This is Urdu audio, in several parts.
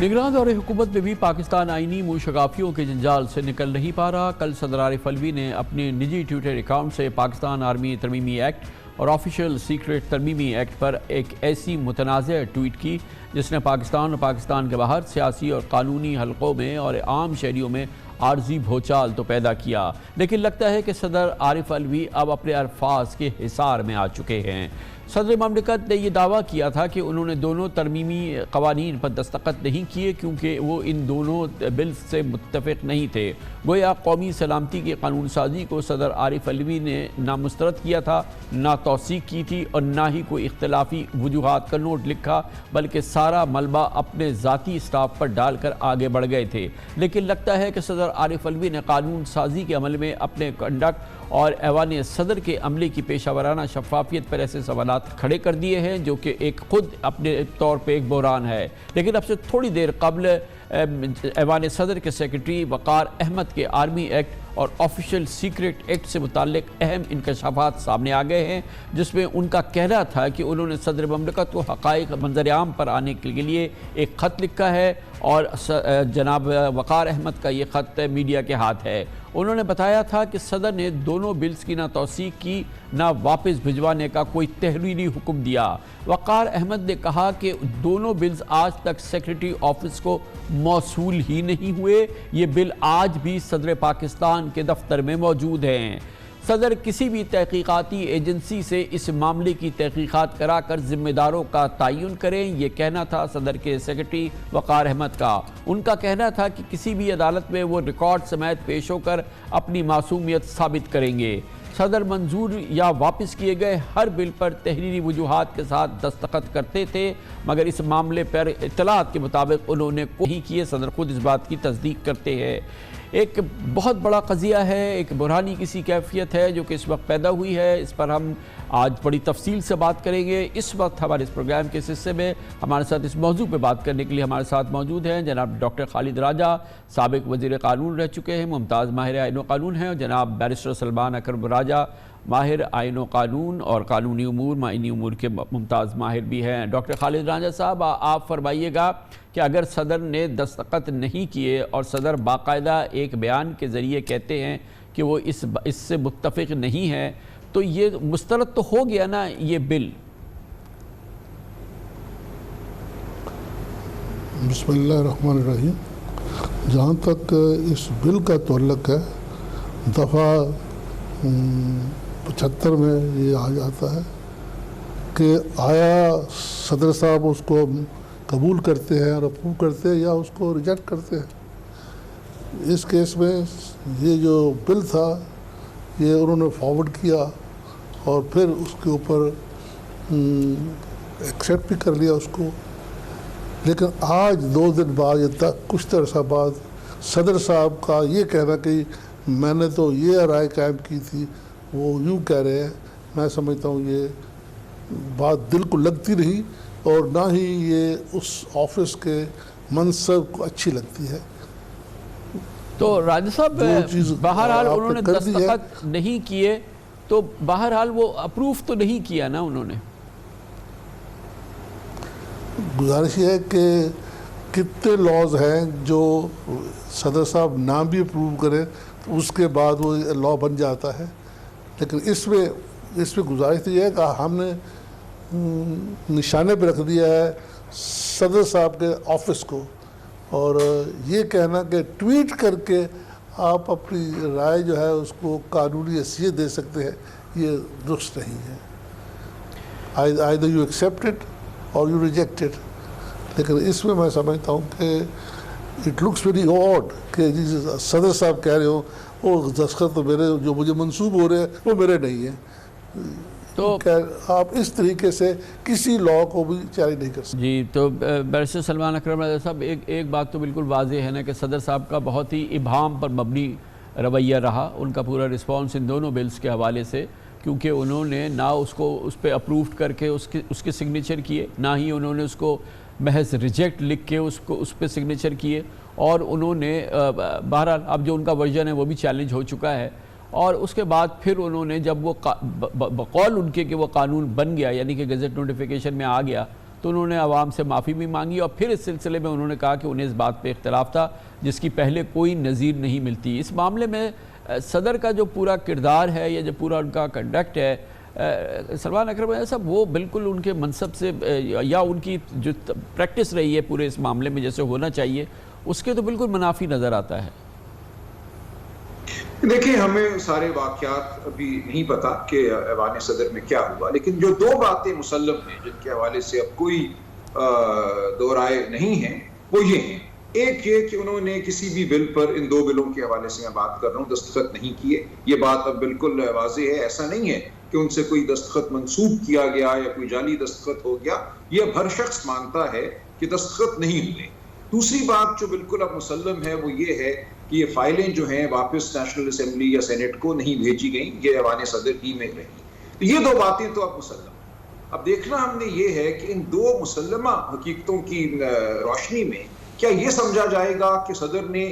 نگران دور حکومت میں بھی پاکستان آئینی موشگافیوں کے جنجال سے نکل نہیں پا رہا۔ کل صدر عارف الوی نے اپنے نجی ٹویٹر اکاؤنٹ سے پاکستان آرمی ترمیمی ایکٹ اور آفیشل سیکرٹ ترمیمی ایکٹ پر ایک ایسی متنازع ٹویٹ کی جس نے پاکستان اور پاکستان کے باہر سیاسی اور قانونی حلقوں میں اور عام شہریوں میں عارضی بھوچال تو پیدا کیا، لیکن لگتا ہے کہ صدر عارف الوی اب اپنے الفاظ کے حصار میں آ چکے ہیں۔ صدر مملکت نے یہ دعویٰ کیا تھا کہ انہوں نے دونوں ترمیمی قوانین پر دستخط نہیں کیے کیونکہ وہ ان دونوں بلز سے متفق نہیں تھے۔ گویا قومی سلامتی کی قانون سازی کو صدر عارف الوی نے نہ مسترد کیا تھا، نہ توثیق کی تھی اور نہ ہی کوئی اختلافی وجوہات کا نوٹ لکھا، بلکہ سارا ملبہ اپنے ذاتی اسٹاف پر ڈال کر آگے بڑھ گئے تھے۔ لیکن لگتا ہے کہ صدر عارف الوی نے قانون سازی کے عمل میں اپنے کنڈکٹ اور ایوان صدر کے عملے کی پیشہ ورانہ شفافیت پر ایسے سوالات کھڑے کر دیے ہیں جو کہ ایک خود اپنے طور پہ ایک بحران ہے۔ لیکن اب سے تھوڑی دیر قبل ایوان صدر کے سیکرٹری وقار احمد کے آرمی ایکٹ اور آفیشل سیکرٹ ایکٹ سے متعلق اہم انکشافات سامنے آ گئے ہیں، جس میں ان کا کہنا تھا کہ انہوں نے صدر مملکت کو حقائق منظر عام پر آنے کے لیے ایک خط لکھا ہے اور جناب وقار احمد کا یہ خط میڈیا کے ہاتھ ہے۔ انہوں نے بتایا تھا کہ صدر نے دونوں بلز کی نہ توثیق کی نہ واپس بھجوانے کا کوئی تحریری حکم دیا۔ وقار احمد نے کہا کہ دونوں بلز آج تک سیکرٹری آفس کو موصول ہی نہیں ہوئے، یہ بل آج بھی صدر پاکستان کے دفتر میں موجود ہیں۔ صدر کسی بھی تحقیقاتی ایجنسی سے اس معاملے کی تحقیقات کرا کر ذمہ داروں کا تعین کریں، یہ کہنا تھا صدر کے سیکرٹری وقار احمد کا۔ ان کا کہنا تھا کہ کسی بھی عدالت میں وہ ریکارڈ سمیت پیش ہو کر اپنی معصومیت ثابت کریں گے۔ صدر منظور یا واپس کیے گئے ہر بل پر تحریری وجوہات کے ساتھ دستخط کرتے تھے، مگر اس معاملے پر اطلاعات کے مطابق انہوں نے نہیں کیے۔ صدر خود اس بات کی تصدیق کرتے ہیں۔ ایک بہت بڑا قضیہ ہے، ایک بحرانی کسی کیفیت ہے جو کہ اس وقت پیدا ہوئی ہے، اس پر ہم آج بڑی تفصیل سے بات کریں گے۔ اس وقت ہمارے اس پروگرام کے حصے میں ہمارے ساتھ اس موضوع پہ بات کرنے کے لیے ہمارے ساتھ موجود ہیں جناب ڈاکٹر خالد راجہ، سابق وزیر قانون رہ چکے ہیں، ممتاز ماہر آئین و قانون ہیں، اور جناب بیرسٹر سلمان اکرم راجہ، ماہر آئین و قانون اور قانونی امور آئینی امور کے ممتاز ماہر بھی ہیں۔ ڈاکٹر خالد راجہ صاحب، آپ فرمائیے گا کہ اگر صدر نے دستخط نہیں کیے اور صدر باقاعدہ ایک بیان کے ذریعے کہتے ہیں کہ وہ اس سے متفق نہیں ہے، تو یہ مسترد تو ہو گیا نا یہ بل؟ بسم اللہ الرحمن الرحیم۔ جہاں تک اس بل کا تعلق ہے، دفعہ 75 میں یہ آ جاتا ہے کہ آیا صدر صاحب اس کو قبول کرتے ہیں اور اپروو کرتے ہیں یا اس کو ریجیکٹ کرتے ہیں۔ اس کیس میں یہ جو بل تھا یہ انہوں نے فارورڈ کیا اور پھر اس کے اوپر ایکسیپٹ بھی کر لیا اس کو، لیکن آج 2 دن بعد یا کچھ عرصہ بعد صدر صاحب کا یہ کہنا کہ میں نے تو یہ رائے قائم کی تھی، وہ یوں کہہ رہے ہیں، میں سمجھتا ہوں یہ بات دل کو لگتی نہیں اور نہ ہی یہ اس آفس کے منصب کو اچھی لگتی ہے۔ تو راجہ صاحب، بہرحال انہوں نے دستخط نہیں کیے تو بہرحال وہ اپروف تو نہیں کیا نا انہوں نے۔ گزارش یہ ہے کہ کتنے لاز ہیں جو صدر صاحب نہ بھی اپروو کریں تو اس کے بعد وہ لا بن جاتا ہے، لیکن اس میں گزارش تو یہ ہے کہ ہم نے نشانے پہ رکھ دیا ہے صدر صاحب کے آفس کو، اور یہ کہنا کہ ٹویٹ کر کے آپ اپنی رائے جو ہے اس کو قانونی حیثیت دے سکتے ہیں، یہ درست نہیں ہے۔ either you accept it or you reject it۔ لیکن اس میں سمجھتا ہوں کہ it looks very odd کہ صدر صاحب کہہ رہے ہوں وہ دستخط تو میرے جو مجھے منسوب ہو رہے ہیں وہ میرے نہیں ہیں، تو آپ اس طریقے سے کسی لا کو بھی جاری نہیں کر سکتے۔ جی، تو بیرسٹر سلمان اکرم راجہ صاحب، ایک بات تو بالکل واضح ہے نا کہ صدر صاحب کا بہت ہی ابہام پر مبنی رویہ رہا، ان کا پورا رسپانس ان دونوں بلز کے حوالے سے، کیونکہ انہوں نے نہ اس کو اس پہ اپرووڈ کر کے اس کے سگنیچر کیے، نہ ہی انہوں نے اس کو محض ریجیکٹ لکھ کے اس پہ سگنیچر کیے، اور انہوں نے بہرحال اب جو ان کا ورژن ہے وہ بھی چیلنج ہو چکا ہے، اور اس کے بعد پھر انہوں نے جب وہ بقول ان کے کہ وہ قانون بن گیا، یعنی کہ گزٹ نوٹیفیکیشن میں آ گیا، تو انہوں نے عوام سے معافی بھی مانگی، اور پھر اس سلسلے میں انہوں نے کہا کہ انہیں اس بات پہ اختلاف تھا جس کی پہلے کوئی نظیر نہیں ملتی۔ اس معاملے میں صدر کا جو پورا کردار ہے یا جو پورا ان کا کنڈکٹ ہے، سلمان اکرم صاحب، وہ بالکل ان کے منصب سے یا ان کی جو پریکٹس رہی ہے پورے اس معاملے میں جیسے ہونا چاہیے، اس کے تو بالکل منافی نظر آتا ہے۔ دیکھیں، ہمیں سارے واقعات ابھی نہیں پتا کہ ایوان صدر میں کیا ہوا، لیکن جو دو باتیں مسلم ہیں جن کے حوالے سے اب کوئی دو رائے نہیں ہیں، وہ یہ ہیں۔ ایک یہ کہ انہوں نے کسی بھی بل پر، ان دو بلوں کے حوالے سے میں بات کر رہا ہوں، دستخط نہیں کیے۔ یہ بات اب بالکل واضح ہے، ایسا نہیں ہے کہ ان سے کوئی دستخط منسوخ کیا گیا یا کوئی جعلی دستخط ہو گیا، یہ اب ہر شخص مانتا ہے کہ دستخط نہیں ہوئے۔ دوسری بات جو بالکل اب مسلم ہے وہ یہ ہے کہ یہ فائلیں جو ہیں واپس نیشنل اسمبلی یا سینٹ کو نہیں بھیجی گئیں، یہ ایوان صدر ہی میں رہی۔ تو یہ دو باتیں تو اب مسلم۔ اب دیکھنا ہم نے یہ ہے کہ ان دو مسلمہ حقیقتوں کی روشنی میں کیا یہ سمجھا جائے گا کہ صدر نے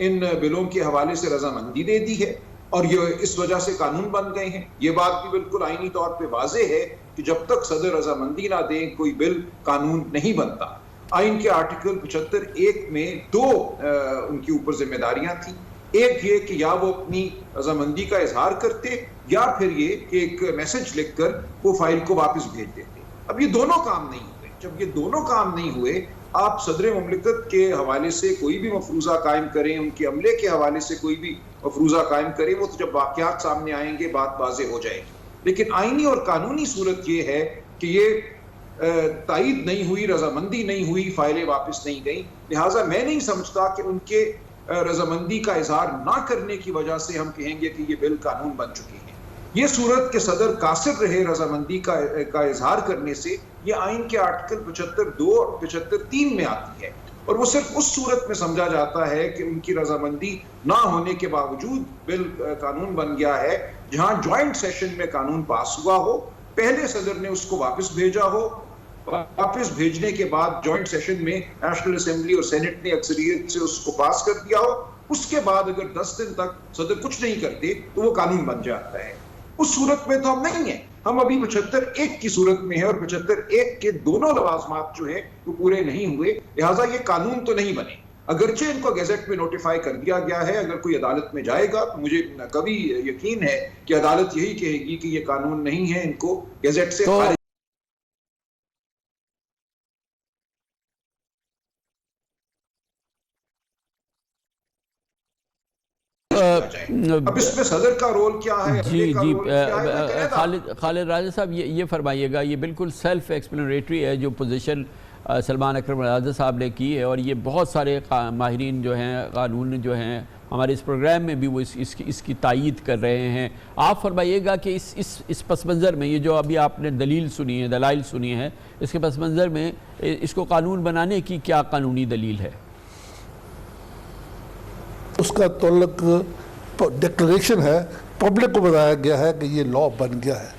ان بلوں کے حوالے سے رضامندی دے دی ہے اور یہ اس وجہ سے قانون بن گئے ہیں؟ یہ بات بھی بالکل آئینی طور پہ واضح ہے کہ جب تک صدر رضامندی نہ دیں کوئی بل قانون نہیں بنتا۔ آئین کے آرٹیکل 75(1) میں دو ان کی اوپر ذمہ داریاں تھیں۔ ایک یہ کہ یا وہ اپنی رضامندی کا اظہار کرتے یا پھر یہ کہ ایک میسج لکھ کر وہ فائل کو واپس بھیج دیتے۔ اب یہ دونوں کام نہیں ہوئے۔ جب یہ دونوں کام نہیں ہوئے، آپ صدر مملکت کے حوالے سے کوئی بھی مفروضہ قائم کریں، ان کے عملے کے حوالے سے کوئی بھی مفروضہ قائم کریں، وہ تو جب واقعات سامنے آئیں گے بات واضح ہو جائے گی۔ لیکن آئینی اور قانونی صورت یہ ہے کہ یہ تائید نہیں ہوئی، رضامندی نہیں ہوئی، فائلیں واپس نہیں گئیں، لہٰذا میں نہیں سمجھتا کہ ان کے رضامندی کا اظہار نہ کرنے کی وجہ سے ہم کہیں گے کہ یہ بل قانون بن چکے ہیں۔ یہ صورت کہ صدر قاصر رہے رضامندی کا اظہار کرنے سے، یہ آئین کے آرٹیکل 75(2) اور 75(3) میں آتی ہے، اور وہ صرف اس صورت میں سمجھا جاتا ہے کہ ان کی رضامندی نہ ہونے کے باوجود بل قانون بن گیا ہے، جہاں جوائنٹ سیشن میں قانون پاس ہوا ہو، پہلے صدر نے اس کو واپس بھیجا ہو، واپس بھیجنے کے بعد جوائنٹ سیشن میں نیشنل اسمبلی اور سینٹ نے اکثریت سے اس کو پاس کر دیا ہو، اس کے بعد اگر 10 دن تک صدر کچھ نہیں کرتے تو وہ قانون بن جاتا ہے۔ اس صورت میں تو ہم نہیں ہیں، ہم ابھی 75(1) کی صورت میں ہیں، اور 75(1) کے دونوں لوازمات جو ہیں وہ پورے نہیں ہوئے، لہٰذا یہ قانون تو نہیں بنے۔ اگرچہ ان کو گیزٹ میں نوٹیفائی کر دیا گیا ہے، اگر کوئی عدالت میں جائے گا تو مجھے کبھی یقین ہے کہ عدالت یہی کہے گی کہ یہ قانون نہیں ہے، ان کو گیزٹ سے خارج۔ اب اس میں صدر کا رول کیا ہے؟ خالد راجہ صاحب، یہ فرمائیے گا، یہ بالکل سیلف ایکسپلینیٹری ہے جو پوزیشن سلمان اکرم راجہ صاحب نے کی ہے، اور یہ بہت سارے ماہرین جو ہیں قانون جو ہیں ہمارے اس پروگرام میں بھی وہ اس کی تائید کر رہے ہیں۔ آپ فرمائیے گا کہ اس پس منظر میں یہ جو ابھی آپ نے دلیل سنی ہے، دلائل سنی ہے، اس کے پس منظر میں اس کو قانون بنانے کی کیا قانونی دلیل ہے؟ اس کا تعلق ڈکلریشن ہے، پبلک کو بتایا گیا ہے کہ یہ لا بن گیا ہے۔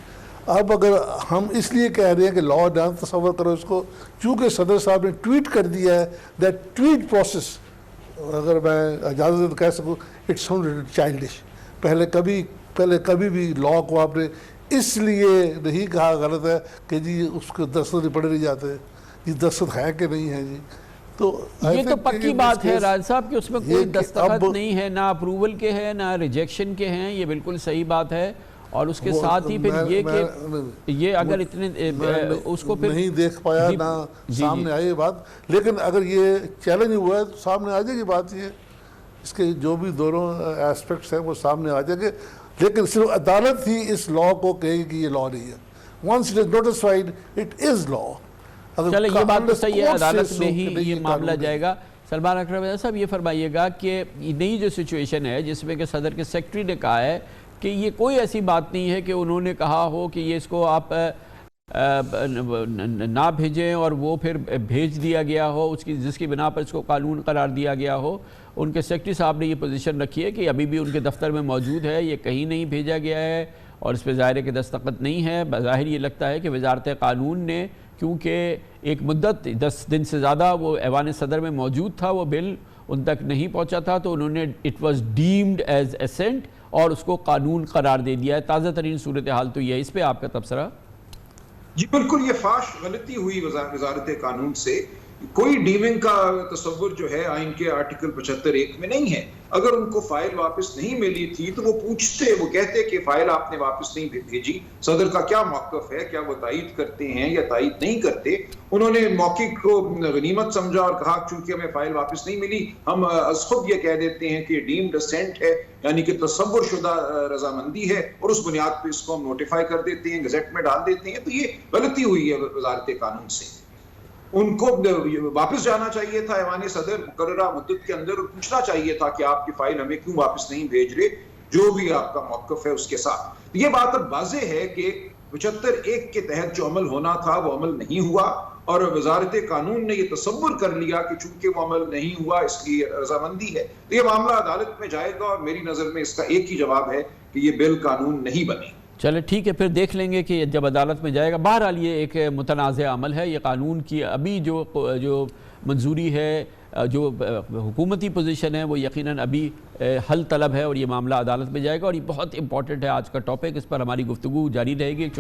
اب اگر ہم اس لیے کہہ رہے ہیں کہ لا نہ تصور کرو اس کو، چونکہ صدر صاحب نے ٹویٹ کر دیا ہے، دیٹ ٹویٹ پروسیس، اگر میں اجازت کہہ سکوں، اٹ ساؤنڈ چائلڈش۔ پہلے کبھی بھی لا کو آپ نے اس لیے نہیں کہا غلط ہے کہ جی اس کو دستخط پڑے نہیں جاتے، جی دستخط ہے کہ نہیں ہے جی۔ تو یہ تو پکی بات ہے راج صاحب کہ اس میں کوئی دستخط نہیں ہے، نہ اپروول کے ہیں نہ ریجیکشن کے ہیں، یہ بالکل صحیح بات ہے۔ اور اس کے ساتھ ہی پھر یہ کہ یہ اگر اتنے اس کو پھر نہیں دیکھ پایا نہ سامنے آئی بات، لیکن اگر یہ چیلنج ہوا ہے تو سامنے آ جائے گی بات، یہ اس کے جو بھی دونوں ایسپیکٹس ہیں وہ سامنے آ جائیں گے، لیکن صرف عدالت ہی اس لا کو کہے گی کہ یہ لا نہیں ہے۔ once it is notified it is law۔ چلے یہ بات تو صحیح ہے، عدالت میں ہی یہ معاملہ جائے گا۔ سلمان اکرم صاحب یہ فرمائیے گا کہ نئی جو سچویشن ہے جس میں کہ صدر کے سیکرٹری نے کہا ہے کہ یہ کوئی ایسی بات نہیں ہے کہ انہوں نے کہا ہو کہ یہ اس کو آپ نہ بھیجیں اور وہ پھر بھیج دیا گیا ہو، جس کی بنا پر اس کو قانون قرار دیا گیا ہو۔ ان کے سیکرٹری صاحب نے یہ پوزیشن رکھی ہے کہ ابھی بھی ان کے دفتر میں موجود ہے، یہ کہیں نہیں بھیجا گیا ہے اور اس پہ ظاہر ہے کہ دستخط نہیں ہے۔ بظاہر یہ لگتا ہے کہ وزارت قانون نے، کیونکہ ایک مدت 10 دن سے زیادہ وہ ایوان صدر میں موجود تھا، وہ بل ان تک نہیں پہنچا تھا، تو انہوں نے it was deemed as ascent اور اس کو قانون قرار دے دیا ہے۔ تازہ ترین صورتحال تو یہ ہے، اس پہ آپ کا تبصرہ؟ جی بالکل، یہ فاش غلطی ہوئی وزارت قانون سے. کوئی ڈیمنگ کا تصور جو ہے آئین کے آرٹیکل 75(1) میں نہیں ہے. اگر ان کو فائل واپس نہیں ملی تھی تو وہ پوچھتے، وہ کہتے کہ فائل آپ نے واپس نہیں بھیجی، صدر کا کیا موقف ہے، کیا وہ تائید کرتے ہیں یا تائید نہیں کرتے. انہوں نے موقع کو غنیمت سمجھا اور کہا چونکہ ہمیں فائل واپس نہیں ملی ہم از خود یہ کہہ دیتے ہیں کہ ڈیمڈ اسینٹ ہے، یعنی کہ تصور شدہ رضامندی ہے، اور اس بنیاد پہ اس کو ہم نوٹیفائی کر دیتے ہیں، گزٹ میں ڈال دیتے ہیں. تو یہ غلطی ہوئی ہے وزارت قانون سے. ان کو واپس جانا چاہیے تھا ایوان صدر مقررہ مدت کے اندر اور پوچھنا چاہیے تھا کہ آپ کی فائل ہمیں کیوں واپس نہیں بھیج رہے، جو بھی آپ کا موقف ہے اس کے ساتھ. یہ بات اب واضح ہے کہ 75(1) کے تحت جو عمل ہونا تھا وہ عمل نہیں ہوا، اور وزارت قانون نے یہ تصور کر لیا کہ چونکہ وہ عمل نہیں ہوا اس لیے رضامندی ہے. تو یہ معاملہ عدالت میں جائے گا، اور میری نظر میں اس کا ایک ہی جواب ہے کہ یہ بل قانون نہیں بنے. چلے ٹھیک ہے، پھر دیکھ لیں گے کہ جب عدالت میں جائے گا. بہرحال یہ ایک متنازع عمل ہے. یہ قانون کی ابھی جو منظوری ہے، جو حکومتی پوزیشن ہے، وہ یقیناً ابھی حل طلب ہے، اور یہ معاملہ عدالت میں جائے گا. اور یہ بہت امپورٹنٹ ہے، آج کا ٹاپک، اس پر ہماری گفتگو جاری رہے گی.